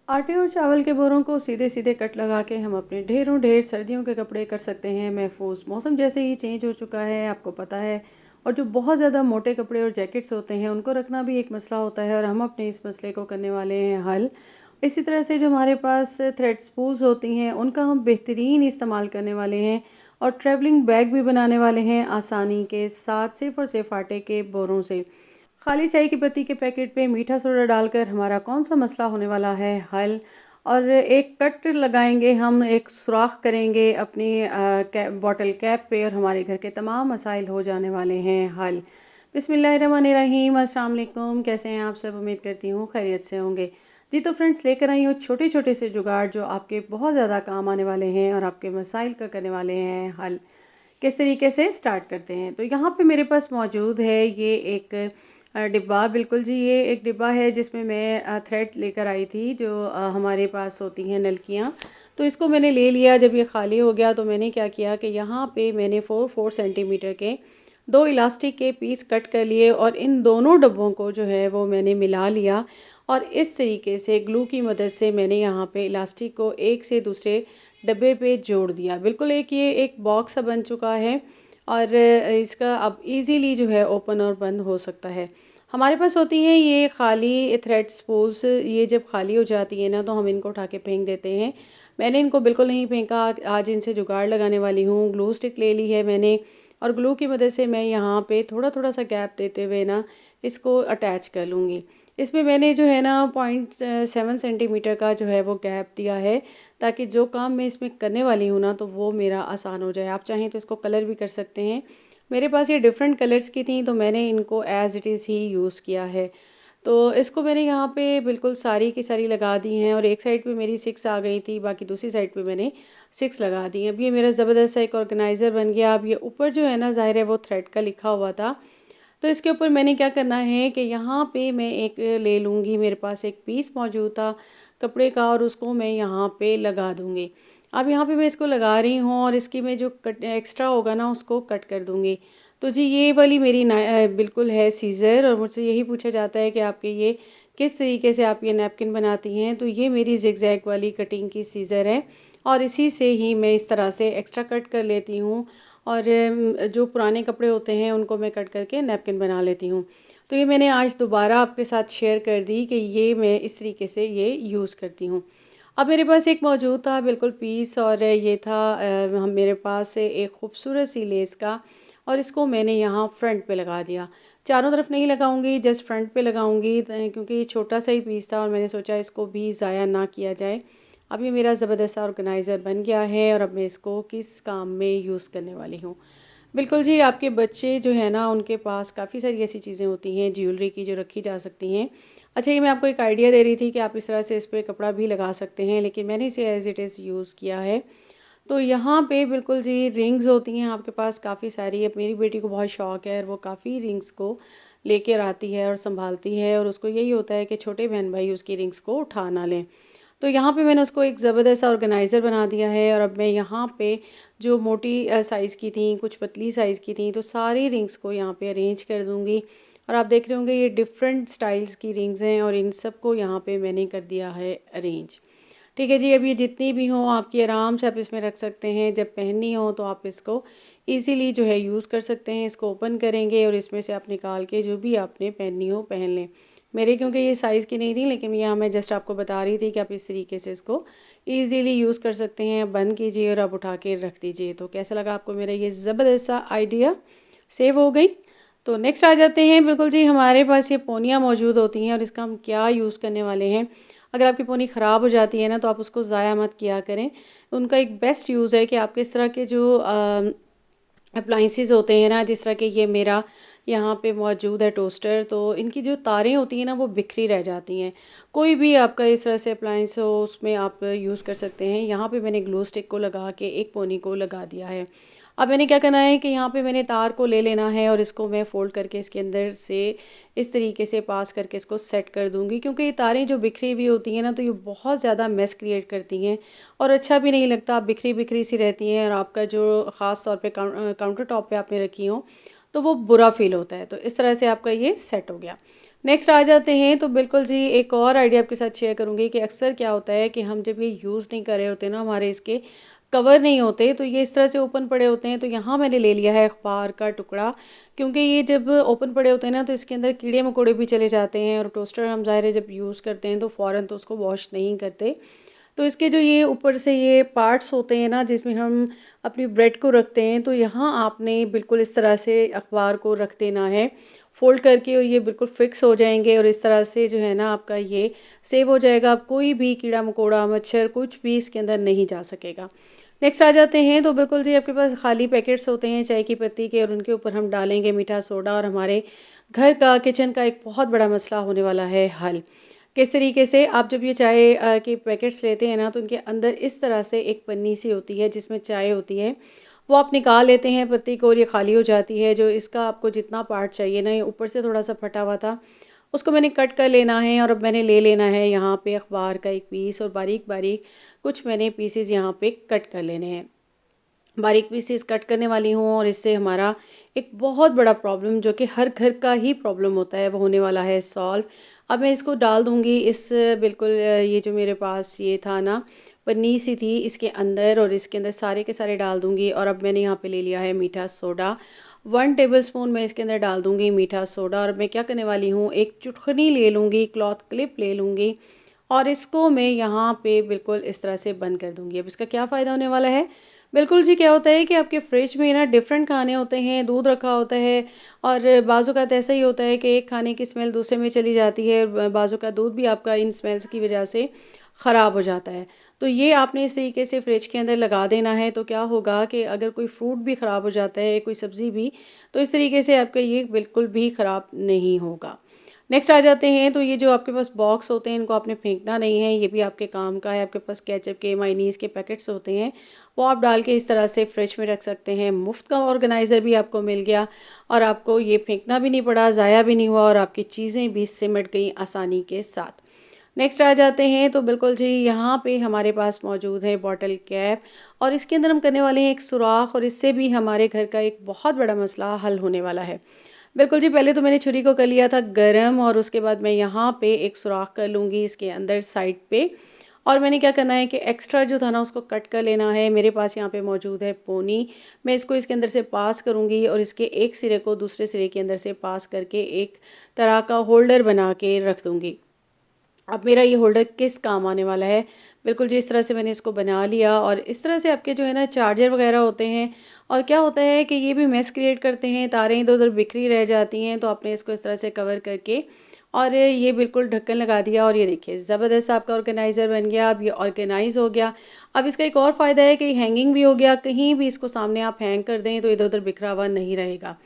आटे और चावल के बोरों को सीधे सीधे कट लगा के हम अपने ढेरों ढेर सर्दियों के कपड़े कर सकते हैं महफूज। मौसम जैसे ही चेंज हो चुका है, आपको पता है। और जो बहुत ज़्यादा मोटे कपड़े और जैकेट्स होते हैं उनको रखना भी एक मसला होता है, और हम अपने इस मसले को करने वाले हैं हल। इसी तरह से जो हमारे पास थ्रेड स्पूल्स होती हैं उनका हम बेहतरीन इस्तेमाल करने वाले हैं, और ट्रैवलिंग बैग भी बनाने वाले हैं आसानी के साथ, सिर्फ और सिर्फ आटे के बोरों से। खाली चाय की पत्ती के पैकेट पे मीठा सोडा डालकर हमारा कौन सा मसला होने वाला है हल। और एक कट लगाएंगे हम, एक सुराख करेंगे अपनी बॉटल कैप पे, और हमारे घर के तमाम मसाइल हो जाने वाले हैं हल। बिस्मिल्लाहिर्रहमानिर्रहीम, अस्सलाम वालेकुम। कैसे हैं आप सब? उम्मीद करती हूँ खैरियत से होंगे। जी तो फ्रेंड्स, लेकर आई हूँ छोटे छोटे से जुगाड़ जो आपके बहुत ज़्यादा काम आने वाले हैं और आपके मसाइल का करने वाले हैं हल। किस तरीके से स्टार्ट करते हैं, तो यहाँ पे मेरे पास मौजूद है ये एक डिब्बा। बिल्कुल जी, ये एक डिब्बा है जिसमें मैं थ्रेड लेकर आई थी, जो हमारे पास होती हैं नलकियाँ। तो इसको मैंने ले लिया। जब ये खाली हो गया तो मैंने क्या किया कि यहाँ पे मैंने 4 4 सेंटीमीटर के दो इलास्टिक के पीस कट कर लिए, और इन दोनों डब्बों को जो है वो मैंने मिला लिया। और इस तरीके से ग्लू की मदद से मैंने यहाँ पे इलास्टिक को एक से दूसरे डब्बे पे जोड़ दिया। बिल्कुल एक ये एक बॉक्स सा बन चुका है, और इसका अब इजीली जो है ओपन और बंद हो सकता है। हमारे पास होती हैं ये खाली थ्रेड स्पूल्स। ये जब खाली हो जाती है ना तो हम इनको उठा के फेंक देते हैं। मैंने इनको बिल्कुल नहीं फेंका, आज इनसे जुगाड़ लगाने वाली हूँ। ग्लू स्टिक ले ली है मैंने, और ग्लू की मदद से मैं यहाँ पे थोड़ा थोड़ा सा गैप देते हुए ना इसको अटैच कर लूँगी। इसमें मैंने जो है ना 0.7 सेंटीमीटर का जो है वो गैप दिया है, ताकि जो काम मैं इसमें करने वाली हूँ ना तो वो मेरा आसान हो जाए। आप चाहें तो इसको कलर भी कर सकते हैं। मेरे पास ये डिफरेंट कलर्स की थी तो मैंने इनको as it is he use किया है। तो इसको मैंने यहाँ पे बिल्कुल सारी की सारी लगा दी हैं, और एक साइड पे मेरी 6 आ गई थी, बाकी दूसरी साइड पे मैंने 6 लगा दी हैं। अब ये मेरा ज़बरदस्त सा एक ऑर्गेनाइज़र बन गया। अब ये ऊपर जो है ना, ज़ाहिर है वो थ्रेड का लिखा हुआ था, तो इसके ऊपर मैंने क्या करना है कि यहाँ पे मैं एक ले लूँगी। मेरे पास एक पीस मौजूद था कपड़े का, और उसको मैं यहाँ पे लगा दूँगी। अब यहाँ पे मैं इसको लगा रही हूँ, और इसकी मैं जो कट एक्स्ट्रा होगा ना उसको कट कर दूँगी। तो जी ये वाली मेरी बिल्कुल है सीज़र, और मुझसे यही पूछा जाता है कि आपके ये किस तरीके से आप ये नैपकिन बनाती हैं। तो ये मेरी जिगजैग वाली कटिंग की सीज़र है, और इसी से ही मैं इस तरह से एक्स्ट्रा कट कर लेती हूँ। और जो पुराने कपड़े होते हैं उनको मैं कट करके नैपकिन बना लेती हूँ। तो ये मैंने आज दोबारा आपके साथ शेयर कर दी कि ये मैं इस तरीके से ये यूज़ करती हूँ। अब मेरे पास एक मौजूद था बिल्कुल पीस, और ये था हम मेरे पास एक खूबसूरत सी लेस का, और इसको मैंने यहाँ फ्रंट पे लगा दिया। चारों तरफ नहीं लगाऊंगी, जस्ट फ्रंट पे लगाऊंगी, क्योंकि ये छोटा सा ही पीस था और मैंने सोचा इसको भी ज़ाया ना किया जाए। अब ये मेरा ज़बरदस्त सा ऑर्गेनाइज़र बन गया है, और अब मैं इसको किस काम में यूज़ करने वाली हूँ। बिल्कुल जी, आपके बच्चे जो है ना उनके पास काफ़ी सारी ऐसी चीज़ें होती हैं ज्वेलरी की जो रखी जा सकती हैं। अच्छा, ये मैं आपको एक आइडिया दे रही थी कि आप इस तरह से इस पे कपड़ा भी लगा सकते हैं, लेकिन मैंने इसे एज़ इट इज़ यूज़ किया है। तो यहाँ पे बिल्कुल जी रिंग्स होती हैं आपके पास काफ़ी सारी। अब मेरी बेटी को बहुत शौक़ है, और वो काफ़ी रिंग्स को लेकर आती है और संभालती है, और उसको यही होता है कि छोटे बहन भाई उसकी रिंग्स को उठा ना लें। तो यहाँ पे मैंने उसको एक ज़बरदस्त सा ऑर्गेनाइज़र बना दिया है, और अब मैं यहाँ पे जो मोटी साइज़ की थी, कुछ पतली साइज़ की थी, तो सारी रिंग्स को यहाँ पे अरेंज कर दूँगी। और आप देख रहे होंगे ये डिफरेंट स्टाइल्स की रिंग्स हैं, और इन सब को यहाँ पे मैंने कर दिया है अरेंज। ठीक है जी, अब ये जितनी भी हों आपकी आराम से आप इसमें रख सकते हैं। जब पहननी हो तो आप इसको इजीली जो है यूज़ कर सकते हैं। इसको ओपन करेंगे और इसमें से आप निकाल के जो भी आपने पहननी हो पहन लें। मेरे क्योंकि ये साइज़ की नहीं थी, लेकिन यहाँ मैं जस्ट आपको बता रही थी कि आप इस तरीके से इसको ईज़िली यूज़ कर सकते हैं। बंद कीजिए और आप उठा के रख दीजिए। तो कैसा लगा आपको मेरा ये ज़बरदस्त सा आइडिया? सेव हो गई। तो नेक्स्ट आ जाते हैं। बिल्कुल जी, हमारे पास ये पोनियाँ मौजूद होती हैं, और इसका हम क्या यूज़ करने वाले हैं। अगर आपकी पोनी ख़राब हो जाती है ना तो आप उसको ज़ाया मत किया करें। उनका एक बेस्ट यूज़ है कि आपके इस तरह के जो अप्लाइंसेस होते हैं ना, जिस तरह के ये मेरा यहाँ पे मौजूद है टोस्टर, तो इनकी जो तारें होती हैं ना वो बिखरी रह जाती हैं। कोई भी आपका इस तरह से अप्लाइंस हो उसमें आप यूज़ कर सकते हैं। यहाँ पे मैंने ग्लू स्टिक को लगा के एक पोनी को लगा दिया है। अब मैंने क्या करना है कि यहाँ पे मैंने तार को ले लेना है, और इसको मैं फ़ोल्ड करके इसके अंदर से इस तरीके से पास करके इसको सेट कर दूँगी, क्योंकि ये तारें जो बिखरी हुई होती हैं ना तो ये बहुत ज़्यादा मेस क्रिएट करती हैं, और अच्छा भी नहीं लगता। बिखरी बिखरी सी रहती हैं, और आपका जो ख़ास तौर पे काउंटर टॉप पे आपने रखी हो तो वो बुरा फ़ील होता है। तो इस तरह से आपका ये सेट हो गया। नेक्स्ट आ जाते हैं तो बिल्कुल जी एक और आइडिया आपके साथ शेयर करूँगी कि अक्सर क्या होता है कि हम जब ये यूज़ नहीं कर रहे होते ना, हमारे इसके कवर नहीं होते, तो ये इस तरह से ओपन पड़े होते हैं। तो यहाँ मैंने ले लिया है अखबार का टुकड़ा, क्योंकि ये जब ओपन पड़े होते हैं ना, तो इसके अंदर कीड़े मकोड़े भी चले जाते हैं, और टोस्टर हम ज़ाहिर है जब यूज़ करते हैं तो फ़ौरन तो उसको वॉश नहीं करते। तो इसके जो ये ऊपर से ये पार्ट्स होते हैं ना, जिसमें हम अपनी ब्रेड को रखते हैं, तो यहाँ आपने बिल्कुल इस तरह से अखबार को रख देना है फ़ोल्ड करके, और ये बिल्कुल फ़िक्स हो जाएंगे, और इस तरह से जो है ना आपका ये सेव हो जाएगा। अब कोई भी कीड़ा मकोड़ा मच्छर कुछ भी इसके अंदर नहीं जा सकेगा। नेक्स्ट आ जाते हैं तो बिल्कुल जी आपके पास खाली पैकेट्स होते हैं चाय की पत्ती के, और उनके ऊपर हम डालेंगे मीठा सोडा, और हमारे घर का किचन का एक बहुत बड़ा मसला होने वाला है हल। किस तरीके से, आप जब ये चाय के पैकेट्स लेते हैं ना, तो उनके अंदर इस तरह से एक पन्नी सी होती है जिसमें चाय होती है, वो आप निकाल लेते हैं पत्ती को, और ये खाली हो जाती है। जो इसका आपको जितना पार्ट चाहिए ना, ये ऊपर से थोड़ा सा फटा हुआ था, उसको मैंने कट कर लेना है, और अब मैंने ले लेना है यहाँ पे अखबार का एक पीस, और बारीक बारीक कुछ मैंने पीसेस यहाँ पे कट कर लेने हैं। बारीक पीसेस कट करने वाली हूँ, और इससे हमारा एक बहुत बड़ा प्रॉब्लम, जो कि हर घर का ही प्रॉब्लम होता है, वो होने वाला है सॉल्व। अब मैं इसको डाल दूँगी इस बिल्कुल ये जो मेरे पास ये था ना, पन्नी सी थी इसके अंदर, और इसके अंदर सारे के सारे डाल दूँगी। और अब मैंने यहाँ पे ले लिया है मीठा सोडा, 1 टेबलस्पून मैं इसके अंदर डाल दूँगी मीठा सोडा। और मैं क्या करने वाली हूँ, एक चुटकनी ले लूँगी, क्लॉथ क्लिप ले लूँगी, और इसको मैं यहाँ पे बिल्कुल इस तरह से बंद कर दूँगी। अब इसका क्या फ़ायदा होने वाला है, बिल्कुल जी, क्या होता है कि आपके फ्रिज में ना डिफरेंट खाने होते हैं, दूध रखा होता है, और बाज़-औक़ात ऐसा ही होता है कि एक खाने की स्मेल दूसरे में चली जाती है, बाज़-औक़ात दूध भी आपका इन स्मेल्स की वजह से ख़राब हो जाता है। तो ये आपने इस तरीके से फ्रिज के अंदर लगा देना है, तो क्या होगा कि अगर कोई फ्रूट भी ख़राब हो जाता है, कोई सब्ज़ी भी, तो इस तरीके से आपका ये बिल्कुल भी ख़राब नहीं होगा। नेक्स्ट आ जाते हैं तो ये जो आपके पास बॉक्स होते हैं, इनको आपने फेंकना नहीं है, ये भी आपके काम का है। आपके पास केचप के, मायोनीज़ के पैकेट्स होते हैं, वो आप डाल के इस तरह से फ्रिज में रख सकते हैं। मुफ्त का ऑर्गेनाइज़र भी आपको मिल गया, और आपको ये फेंकना भी नहीं पड़ा, ज़ाया भी नहीं हुआ, और आपकी चीज़ें भी सिमट गई आसानी के साथ। नेक्स्ट आ जाते हैं तो बिल्कुल जी यहाँ पे हमारे पास मौजूद है बॉटल कैप, और इसके अंदर हम करने वाले हैं एक सुराख, और इससे भी हमारे घर का एक बहुत बड़ा मसला हल होने वाला है। बिल्कुल जी, पहले तो मैंने छुरी को कर लिया था गरम, और उसके बाद मैं यहाँ पे एक सुराख कर लूँगी इसके अंदर साइड पे। और मैंने क्या करना है कि एक्स्ट्रा जो था ना, उसको कट कर लेना है। मेरे पास यहाँ पे मौजूद है पोनी, मैं इसको इसके अंदर से पास करूँगी, और इसके एक सिरे को दूसरे सिरे के अंदर से पास करके एक तरह का होल्डर बना के रख दूँगी। अब मेरा ये होल्डर किस काम आने वाला है, बिल्कुल जी इस तरह से मैंने इसको बना लिया। और इस तरह से आपके जो है ना चार्जर वगैरह होते हैं, और क्या होता है कि ये भी मेस क्रिएट करते हैं, तारें इधर उधर बिखरी रह जाती हैं, तो आपने इसको इस तरह से कवर करके, और ये बिल्कुल ढक्कन लगा दिया, और ये देखिए ज़बरदस्त आपका ऑर्गेनाइज़र बन गया। अब ये ऑर्गेनाइज़ हो गया। अब इसका एक और फ़ायदा है कि हैंगिंग भी हो गया, कहीं भी इसको सामने आप हैंग कर दें तो इधर उधर बिखरा हुआ नहीं रहेगा।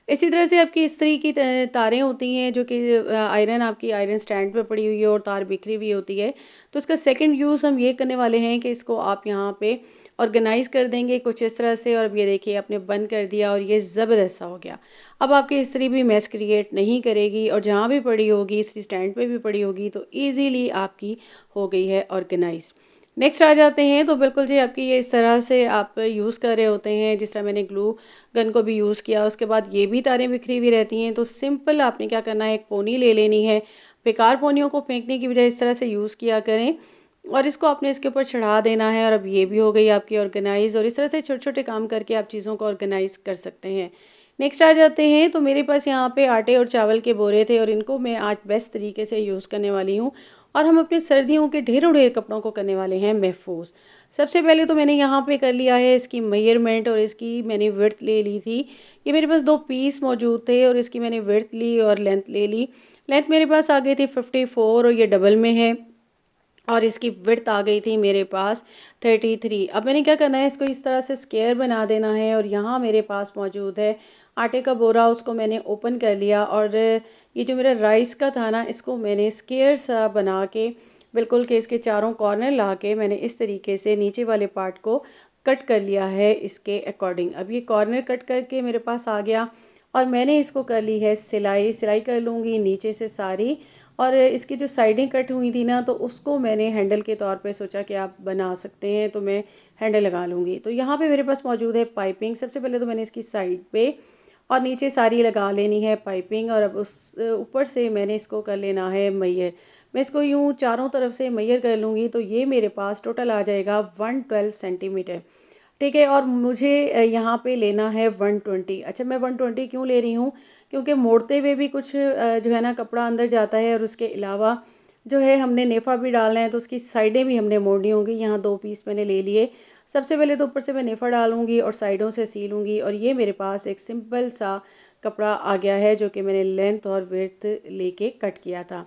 इसी तरह से आपकी इस्त्री की तारें होती हैं, जो कि आयरन आपकी आयरन स्टैंड पे पड़ी हुई है, और तार बिखरी हुई होती है, तो इसका सेकंड यूज़ हम ये करने वाले हैं कि इसको आप यहाँ पे ऑर्गेनाइज़ कर देंगे कुछ इस तरह से। और अब ये देखिए आपने बंद कर दिया, और ये ज़बरदस्त सा हो गया। अब आपकी इस्त्री भी मेस क्रिएट नहीं करेगी, और जहाँ भी पड़ी होगी, इस्त्री स्टैंड पे भी पड़ी होगी, तो ईज़िली आपकी हो गई है ऑर्गेनाइज़। नेक्स्ट आ जाते हैं तो बिल्कुल जी आपकी ये इस तरह से आप यूज़ कर रहे होते हैं, जिस तरह मैंने ग्लू गन को भी यूज़ किया। उसके बाद ये भी तारें बिखरी हुई रहती हैं, तो सिंपल आपने क्या करना है, एक पोनी ले लेनी है। बेकार पोनियों को फेंकने की बजाय इस तरह से यूज़ किया करें, और इसको आपने इसके ऊपर चढ़ा देना है। और अब ये भी हो गई आपकी ऑर्गेनाइज़, और इस तरह से छोटे-छोटे काम करके आप चीज़ों को ऑर्गेनाइज़ कर सकते हैं। नेक्स्ट आ जाते हैं तो मेरे पास यहाँ पे आटे और चावल के बोरे थे, और इनको मैं आज बेस्ट तरीके से यूज़ करने वाली हूँ, और हम अपने सर्दियों के ढेरों ढेर कपड़ों को करने वाले हैं महफूज। सबसे पहले तो मैंने यहाँ पे कर लिया है इसकी मेजरमेंट, और इसकी मैंने विड्थ ले ली थी। ये मेरे पास 2 पीस मौजूद थे, और इसकी मैंने विड्थ ली और लेंथ ले ली। लेंथ मेरे पास आ गई थी 54, और ये डबल में है, और इसकी विड्थ आ गई थी मेरे पास 33। अब मैंने क्या करना है, इसको इस तरह से स्क्वायर बना देना है। और यहाँ मेरे पास मौजूद है आटे का बोरा, उसको मैंने ओपन कर लिया, और ये जो मेरा राइस का था ना, इसको मैंने स्क्वायर सा बना के बिल्कुल के इसके चारों कॉर्नर ला के मैंने इस तरीके से नीचे वाले पार्ट को कट कर लिया है इसके अकॉर्डिंग। अब ये कॉर्नर कट करके मेरे पास आ गया, और मैंने इसको कर ली है सिलाई। सिलाई कर लूँगी नीचे से सारी, और इसकी जो साइडें कट हुई थी ना, तो उसको मैंने हैंडल के तौर पे सोचा कि आप बना सकते हैं, तो मैं हैंडल लगा लूँगी। तो यहाँ पे मेरे पास मौजूद है पाइपिंग। सबसे पहले तो मैंने इसकी साइड पे और नीचे सारी लगा लेनी है पाइपिंग। और अब उस ऊपर से मैंने इसको कर लेना है मैयर। मैं इसको यूँ चारों तरफ से मैयर कर लूँगी तो ये मेरे पास टोटल आ जाएगा 112 सेंटीमीटर। ठीक है, और मुझे यहाँ पे लेना है 120। अच्छा, मैं 120 क्यों ले रही हूँ, क्योंकि मोड़ते हुए भी कुछ जो है ना कपड़ा अंदर जाता है, और उसके अलावा जो है हमने नेफा भी डालना है तो उसकी साइडें भी हमने मोड़नी होंगी। यहाँ 2 पीस मैंने ले लिए। सबसे पहले तो ऊपर से मैं नेफा डालूंगी और साइडों से सीलूँगी, और ये मेरे पास एक सिंपल सा कपड़ा आ गया है जो कि मैंने लेंथ और विड्थ लेके कट किया था।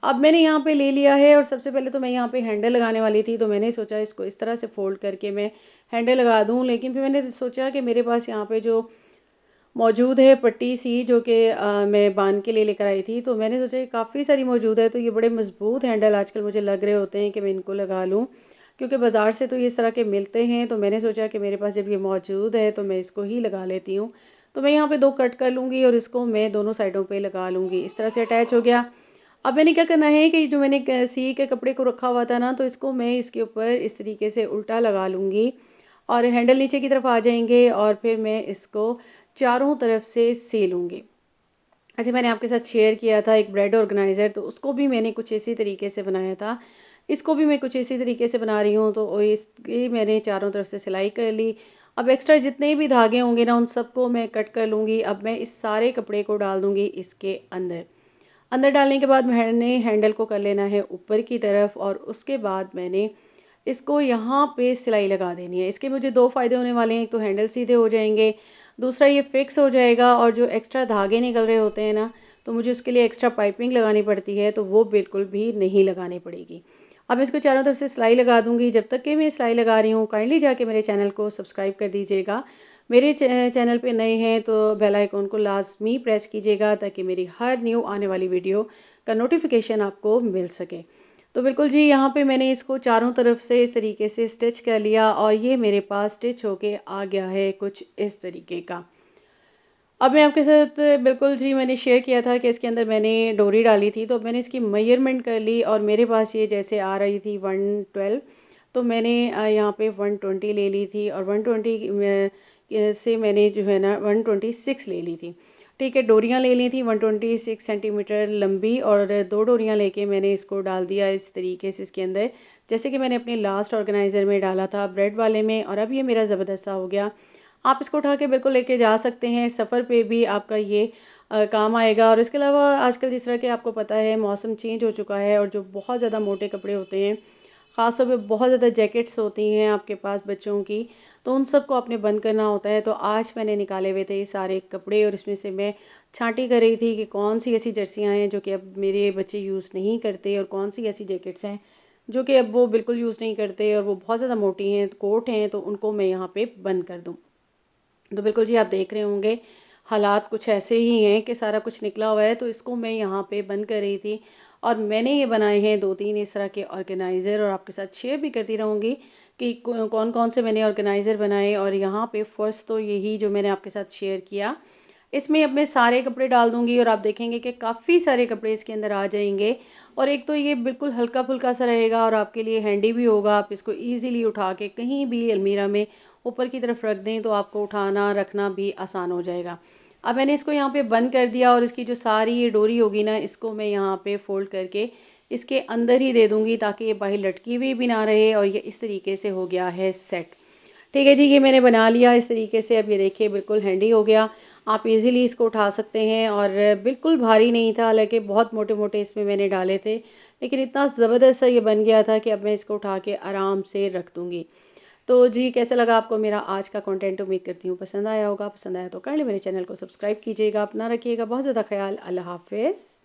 अब मैंने यहाँ पे ले लिया है, और सबसे पहले तो मैं यहाँ पे हैंडल लगाने वाली थी, तो मैंने सोचा इसको इस तरह से फोल्ड करके मैं हैंडल लगा दूँ। लेकिन फिर मैंने सोचा कि मेरे पास यहाँ पे जो मौजूद है पट्टी सी, जो कि मैं बांध के लिए लेकर आई थी, तो मैंने सोचा ये काफ़ी सारी मौजूद है, तो ये बड़े मज़बूत हैंडल आजकल मुझे लग रहे होते हैं कि मैं इनको लगा लूँ, क्योंकि बाज़ार से तो ये इस तरह के मिलते हैं। तो मैंने सोचा कि मेरे पास जब ये मौजूद है तो मैं इसको ही लगा लेती हूँ। तो मैं यहाँ पे 2 कट कर लूँगी और इसको मैं दोनों साइडों पे लगा लूँगी। इस तरह से अटैच हो गया। अब मैंने क्या करना है कि जो मैंने सी के कपड़े को रखा हुआ था ना, तो इसको मैं इसके ऊपर इस तरीके से उल्टा लगा लूँगी, और हैंडल नीचे की तरफ आ जाएंगे, और फिर मैं इसको चारों तरफ से सीलूँगी। अच्छा, मैंने आपके साथ शेयर किया था एक ब्रेड ऑर्गेनाइज़र, तो उसको भी मैंने कुछ इसी तरीके से बनाया था। इसको भी मैं कुछ इसी तरीके से बना रही हूँ। तो इसकी मैंने चारों तरफ से सिलाई कर ली। अब एक्स्ट्रा जितने भी धागे होंगे ना, उन सबको मैं कट कर लूँगी। अब मैं इस सारे कपड़े को डाल दूँगी इसके अंदर। अंदर डालने के बाद मैंने हैंडल को कर लेना है ऊपर की तरफ, और उसके बाद मैंने इसको यहाँ पे सिलाई लगा देनी है। इसके मुझे 2 फ़ायदे होने वाले हैं। एक तो हैंडल सीधे हो जाएंगे, दूसरा ये फिक्स हो जाएगा, और जो एक्स्ट्रा धागे निकल रहे होते हैं ना, तो मुझे उसके लिए एक्स्ट्रा पाइपिंग लगानी पड़ती है, तो वो बिल्कुल भी नहीं लगानी पड़ेगी। अब इसको चारों तरफ से सिलाई लगा दूंगी। जब तक कि मैं सिलाई लगा रही हूँ, काइंडली जाके मेरे चैनल को सब्सक्राइब कर दीजिएगा। मेरे चैनल पे नए हैं तो बेल आइकॉन को लाजमी प्रेस कीजिएगा, ताकि मेरी हर न्यू आने वाली वीडियो का नोटिफिकेशन आपको मिल सके। तो बिल्कुल जी, यहाँ पे मैंने इसको चारों तरफ से इस तरीके से स्टिच कर लिया, और ये मेरे पास स्टिच होके आ गया है कुछ इस तरीके का। अब मैं आपके साथ बिल्कुल जी, मैंने शेयर किया था कि इसके अंदर मैंने डोरी डाली थी, तो मैंने इसकी मेजरमेंट कर ली, और मेरे पास ये जैसे आ रही थी 112, तो मैंने यहाँ पे 120 ले ली थी, और 120 से मैंने जो है ना 126 ले ली थी। ठीक है, डोरियाँ ले ली थी 126 सेंटीमीटर लंबी, और 2 डोरियाँ लेके मैंने इसको डाल दिया इस तरीके से इसके अंदर, जैसे कि मैंने अपने लास्ट ऑर्गेनाइज़र में डाला था ब्रेड वाले में। और अब ये मेरा ज़बरदस्त सा हो गया। आप इसको उठा के बिल्कुल लेके जा सकते हैं, सफ़र पे भी आपका ये काम आएगा। और इसके अलावा आजकल जिस तरह के आपको पता है मौसम चेंज हो चुका है, और जो बहुत ज़्यादा मोटे कपड़े होते हैं, ख़ास तौर पे बहुत ज़्यादा जैकेट्स होती हैं आपके पास बच्चों की, तो उन सबको आपने बंद करना होता है। तो आज मैंने निकाले हुए थे ये सारे कपड़े, और इसमें से मैं छांटी कर रही थी कि कौन सी ऐसी जर्सियाँ हैं जो कि अब मेरे बच्चे यूज़ नहीं करते, और कौन सी ऐसी जैकेट्स हैं जो कि अब वो बिल्कुल यूज़ नहीं करते, और वो बहुत ज़्यादा मोटी हैं, कोट हैं, तो उनको मैं यहाँ पे बंद कर दूँ। तो बिल्कुल जी, आप देख रहे होंगे हालात कुछ ऐसे ही हैं कि सारा कुछ निकला हुआ है। तो इसको मैं यहाँ पे बंद कर रही थी, और मैंने ये बनाए हैं 2-3 इस तरह के ऑर्गेनाइज़र, और आपके साथ शेयर भी करती रहूँगी कि कौन कौन से मैंने ऑर्गेनाइज़र बनाए। और यहाँ पे फर्स्ट तो यही जो मैंने आपके साथ शेयर किया, इसमें अब मैं सारे कपड़े डाल दूँगी, और आप देखेंगे कि काफ़ी सारे कपड़े इसके अंदर आ जाएंगे। और एक तो ये बिल्कुल हल्का फुल्का सा रहेगा, और आपके लिए हैंडी भी होगा। आप इसको ईज़िली उठा के कहीं भी अलमीरा में ऊपर की तरफ रख दें, तो आपको उठाना रखना भी आसान हो जाएगा। अब मैंने इसको यहाँ पे बंद कर दिया, और इसकी जो सारी ये डोरी होगी ना, इसको मैं यहाँ पे फ़ोल्ड करके इसके अंदर ही दे दूँगी, ताकि ये बाहर लटकी हुई भी ना रहे। और ये इस तरीके से हो गया है सेट। ठीक है जी, ये मैंने बना लिया इस तरीके से। अब ये देखिए बिल्कुल हैंडी हो गया। आप इजीली इसको उठा सकते हैं, और बिल्कुल भारी नहीं था, हालांकि बहुत मोटे मोटे इसमें मैंने डाले थे, लेकिन इतना ज़बरदस्त सा ये बन गया था कि अब मैं इसको उठा के आराम से रख दूँगी। तो जी, कैसा लगा आपको मेरा आज का कंटेंट? उम्मीद करती हूँ पसंद आया होगा। पसंद आया तो काइंडली मेरे चैनल को सब्सक्राइब कीजिएगा। अपना रखिएगा बहुत ज़्यादा ख्याल। अल्लाह हाफ़िज़।